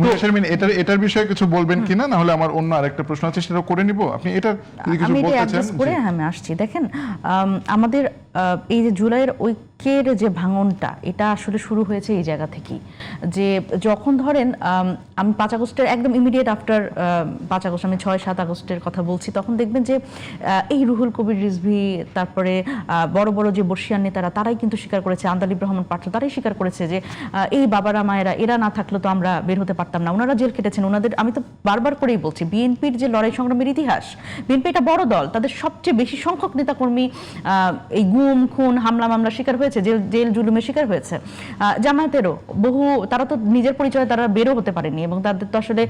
মুনিয়া শারমিন এটার বিষয়ে কিছু বলবেন কিনা, না হলে আমার অন্য আরেকটা প্রশ্ন আছে সেটা করে নিব। আপনি এটা যদি কিছু বলতে চান। করে আমি আসছি। দেখেন, আমাদের এই যে জুলাইয়ের ঐক্যের যে ভাঙনটা, এটা আসলে শুরু হয়েছে এই জায়গা থেকেই। যে যখন ধরেন আমি 5 আগস্টের একদম ইমিডিয়েট আফটার 5 আগস্ট, আমি 6-7 আগস্টের কথা বলছি, তখন দেখবেন যে এই রুহুল কবির রিজভী, তারপরে বড় বড় যে বর্ষিয়ান নেতারা, তারাই কিন্তু স্বীকার করেছে, আন্দালিব রহমান পাত্র তারাই স্বীকার করেছে যে এই বাবারা মায়েরা এরা না থাকলে তো আমরা বের হতে পারতাম না। ওনারা জেল কেটেছেন, ওনাদের আমি তো বারবার করেই বলছি, বিএনপির যে লড়াই সংগ্রামের ইতিহাস, বিএনপি একটা বড় দল, তাদের সবচেয়ে বেশি সংখ্যক নেতাকর্মী এই গুম খুন হামলা মামলা শিকার হয়েছে, জেল জুলুমের শিকার হয়েছে। জামায়াতেরও বহু, তারা তো নিজের পরিচয়ে তারা বেরো হতে পারেনি এবং তাদের তো আসলে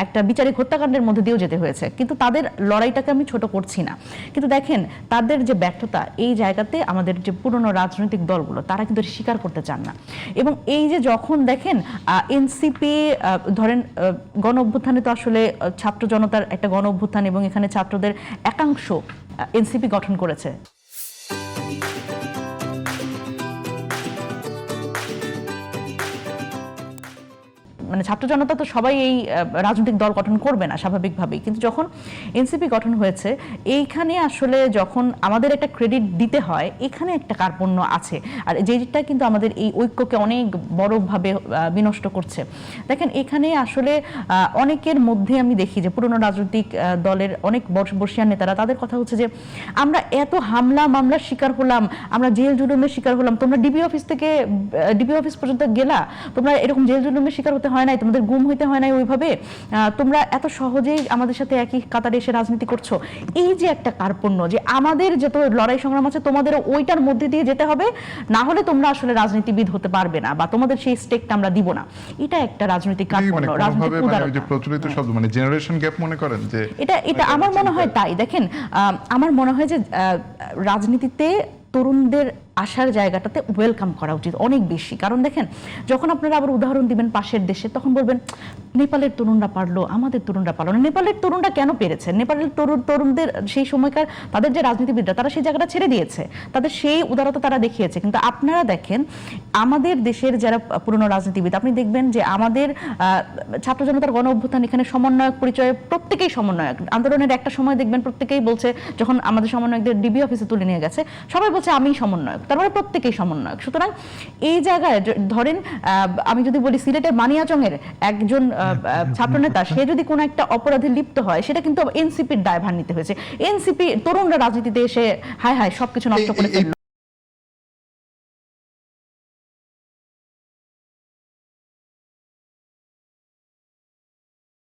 একটা বিচারিক হত্যাকাণ্ডের মধ্যে দিয়েও যেতে হয়েছে, কিন্তু তাদের লড়াইটাকে আমি ছোট করছি না। কিন্তু দেখেন তাদের যে ব্যর্থতা, এই জায়গাতে আমাদের যে পুরনো রাজনৈতিক দলগুলো তারা কিন্তু স্বীকার করতে চান না। এবং এই যে যখন দেখেন এনসিপি ধরেন গণ অভ্যুত্থানে তো আসলে ছাত্র জনতার একটা গণ অভ্যুত্থান এবং এখানে ছাত্রদের একাংশ এনসিপি গঠন করেছে। মানে ছাত্র জনতা তো সবাই এই রাজনৈতিক দল গঠন করবে না স্বাভাবিকভাবেই, কিন্তু যখন এনসিপি গঠন হয়েছে, এইখানে আসলে যখন আমাদের একটা ক্রেডিট দিতে হয়, এখানে একটা কার্পণ্য আছে, আর যেটা কিন্তু আমাদের এই ঐক্যকে অনেক বড়ভাবে বিনষ্ট করছে। দেখেন এখানে আসলে অনেকের মধ্যে আমি দেখি যে পুরনো রাজনৈতিক দলের অনেক বর্ষিয়ান নেতারা, তাদের কথা হচ্ছে যে আমরা এত হামলা মামলার শিকার হলাম, আমরা জেল জুলুমের শিকার হলাম, তোমরা ডিবি অফিস থেকে ডিবি অফিস পর্যন্ত গেলা, তোমরা এরকম জেল জুলুমের শিকার হতে হয় নাই, তোমাদের গুম হইতে হয় নাই ওইভাবে, তোমরা এত সহজেই আমাদের সাথে একই কাতারে এসে রাজনীতি করছো। এই যে একটা কার্পণ্য, যে আমাদের যত লড়াই সংগ্রাম আছে তোমাদেরও ওইটার মধ্যে দিয়ে যেতে হবে, না হলে তোমরা আসলে রাজনীতিবিদ হতে পারবে না, বা তোমাদের সেই স্টেকটা আমরা দিব না। এটা একটা রাজনৈতিক কার্পণ্য, রাজনৈতিক উদারতা, প্রচলিত শব্দ, মানে জেনারেশন গ্যাপ মনে করেন যে এটা আমার মনে হয় তাই। দেখেন আমার মনে হয় যে রাজনীতিতে তরুণদের আসার জায়গাটাতে ওয়েলকাম করা উচিত অনেক বেশি। কারণ দেখেন যখন আপনারা আবার উদাহরণ দিবেন পাশের দেশে, তখন বলবেন নেপালের তরুণরা পারলো, আমাদের তরুণরা পারলো না। নেপালের তরুণরা কেন পেরেছে? নেপালের তরুণদের সেই সময়কার তাদের যে রাজনীতিবিদরা, তারা সেই জায়গাটা ছেড়ে দিয়েছে, তাদের সেই উদারতা তারা দেখিয়েছে। কিন্তু আপনারা দেখেন আমাদের দেশের যারা পুরনো রাজনীতিবিদ, আপনি দেখবেন যে আমাদের ছাত্র জনতার গণ অভ্যুত্থান, এখানে সমন্বয়ক পরিচয়ে প্রত্যেকেই সমন্বয়ক। আন্দোলনের একটা সময় দেখবেন প্রত্যেকেই বলছে, যখন আমাদের সমন্বয়কদের ডিবি অফিসে তুলে নিয়ে গেছে, সবাই বলছে আমি সমন্বয়ক, তারপরে প্রত্যেকেই সমন্বয়ক। সুতরাং এই জায়গায় ধরেন আমি যদি বলি সিলেটের মানিয়াচংয়ের একজন ছাত্রনেতা, সে যদি কোনো একটা অপরাধে লিপ্ত হয়, সেটা কিন্তু এনসিপির দায়ভার নিতে হয়েছে। এনসিপি তরুণরা রাজনীতিতে এসে হায় হায় সবকিছু নষ্ট করে ফেলল।